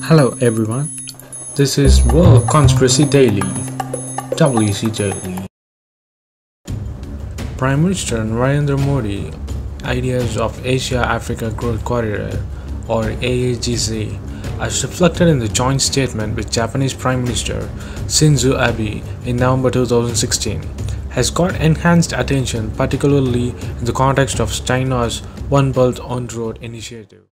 Hello everyone, this is World Conspiracy Daily, WC Daily. Prime Minister Narendra Modi ideas of Asia-Africa Growth Corridor or AAGC as reflected in the joint statement with Japanese Prime Minister Shinzo Abe in November 2016 has got enhanced attention, particularly in the context of China's One Belt One Road initiative.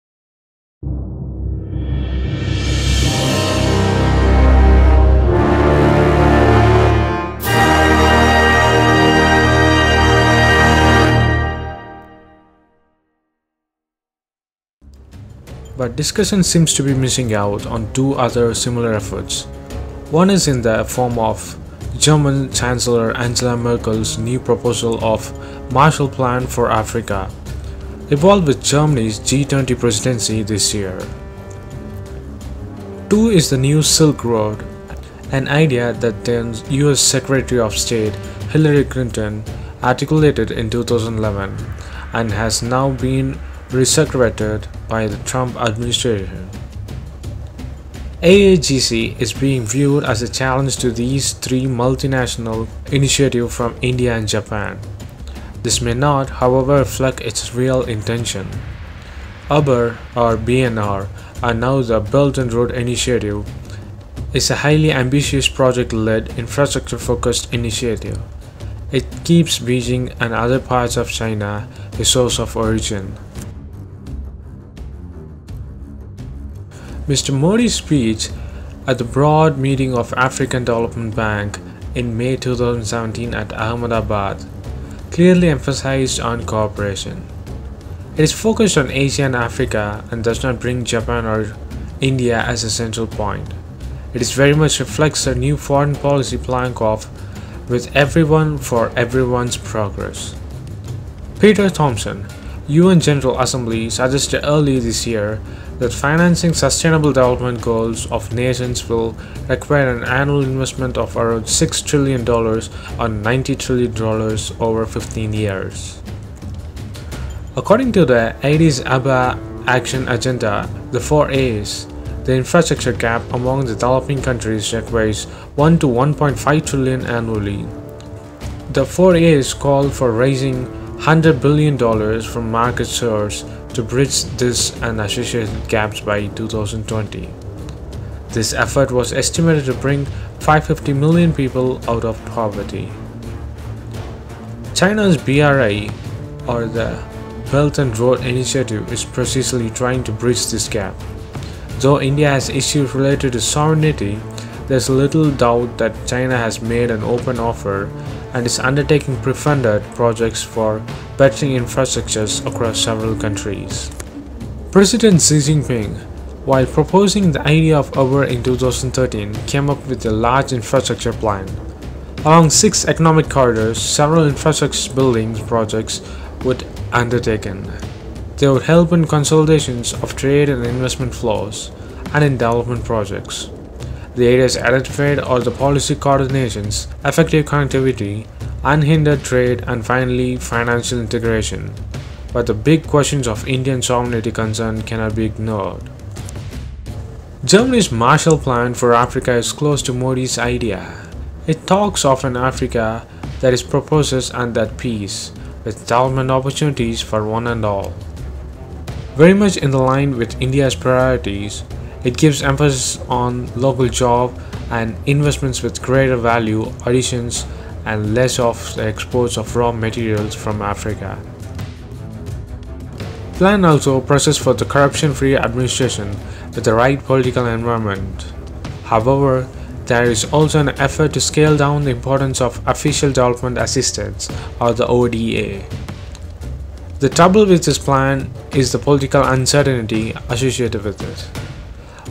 But discussion seems to be missing out on two other similar efforts. One is in the form of German Chancellor Angela Merkel's new proposal of Marshall Plan for Africa, evolved with Germany's G20 presidency this year. Two is the new Silk Road, an idea that then US Secretary of State Hillary Clinton articulated in 2011 and has now been resurrected by the Trump administration. AAGC is being viewed as a challenge to these three multinational initiatives from India and Japan. This may not, however, reflect its real intention. Obor or BNR, and now the Belt and Road Initiative, is a highly ambitious project-led, infrastructure-focused initiative. It keeps Beijing and other parts of China a source of origin. Mr. Modi's speech at the Broad Meeting of African Development Bank in May 2017 at Ahmedabad clearly emphasized on cooperation. It is focused on Asia and Africa and does not bring Japan or India as a central point. It is very much reflects a new foreign policy plank of with everyone for everyone's progress. Peter Thompson, UN General Assembly, suggested early this year that financing sustainable development goals of nations will require an annual investment of around $6 trillion or $90 trillion over 15 years. According to the Addis Ababa Action Agenda, the 4 A's, the infrastructure gap among the developing countries requires 1 to 1.5 trillion annually. The 4 A's call for raising $100 billion from market source to bridge this and associated gaps by 2020. This effort was estimated to bring 550 million people out of poverty. China's BRI, or the Belt and Road Initiative, is precisely trying to bridge this gap. Though India has issues related to sovereignty, there is little doubt that China has made an open offer and is undertaking pre-funded projects for bettering infrastructures across several countries. President Xi Jinping, while proposing the idea of Obor in 2013, came up with a large infrastructure plan. Along 6 economic corridors, several infrastructure building projects would be undertaken. They would help in consolidations of trade and investment flows and in development projects. The areas identified are the policy coordinations, effective connectivity, unhindered trade, and finally financial integration. But the big questions of Indian sovereignty concern cannot be ignored. Germany's Marshall Plan for Africa is close to Modi's idea. It talks of an Africa that is proposes and at peace, with development opportunities for one and all. Very much in the line with India's priorities, it gives emphasis on local job and investments with greater value additions and less of the exports of raw materials from Africa. Plan also presses for the corruption-free administration with the right political environment. However, there is also an effort to scale down the importance of official development assistance or the ODA. The trouble with this plan is the political uncertainty associated with it.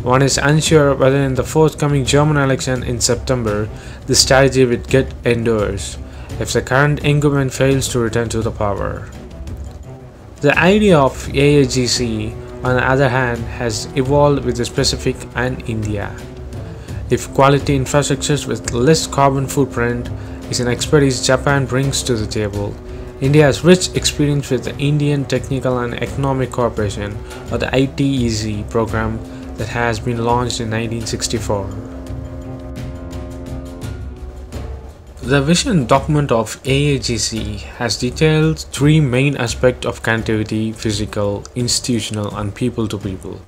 One is unsure whether in the forthcoming German election in September, the strategy would get endorsed if the current incumbent fails to return to the power. The idea of AAGC, on the other hand, has evolved with the specific and India. If quality infrastructures with less carbon footprint is an expertise Japan brings to the table, India has rich experience with the Indian Technical and Economic Cooperation or the ITEC program that has been launched in 1964. The vision document of AAGC has detailed three main aspects of connectivity: physical, institutional, and people-to-people.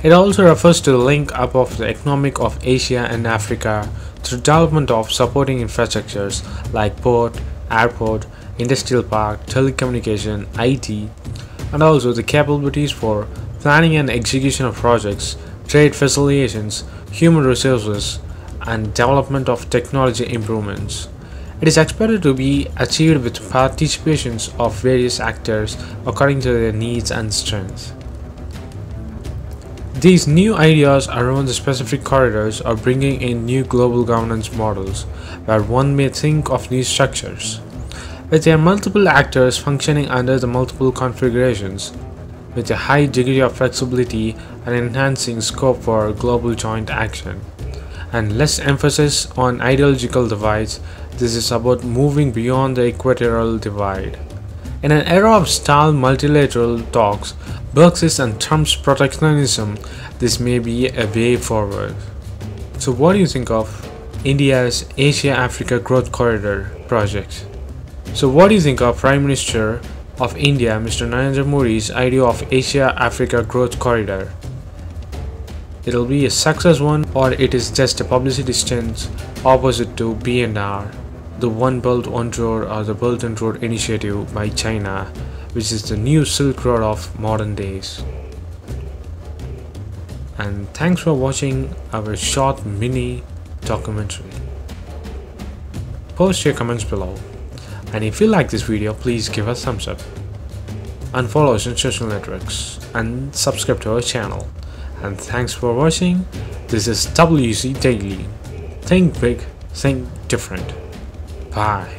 It also refers to the link up of the economic of Asia and Africa through development of supporting infrastructures like port, airport, industrial park, telecommunication, IT, and also the capabilities for planning and execution of projects, trade facilitations, human resources, and development of technology improvements. It is expected to be achieved with participations of various actors according to their needs and strengths. These new ideas around the specific corridors are bringing in new global governance models where one may think of new structures, with their multiple actors functioning under the multiple configurations, with a high degree of flexibility and enhancing scope for global joint action, and less emphasis on ideological divides. This is about moving beyond the equatorial divide. In an era of stalled multilateral talks, Brexit and Trump's protectionism, this may be a way forward. So what do you think of India's Asia-Africa Growth Corridor project? So what do you think of Prime Minister of India, Mr. Narendra Modi's idea of Asia-Africa Growth Corridor? It'll be a success one, or it is just a publicity stunt opposite to B&R, the One Belt One Road or the Belt and Road initiative by China, which is the new Silk Road of modern days. And thanks for watching our short mini documentary. Post your comments below, and if you like this video, please give us a thumbs up and follow us on social networks and subscribe to our channel. And thanks for watching. This is WC Daily. Think big, think different. Bye.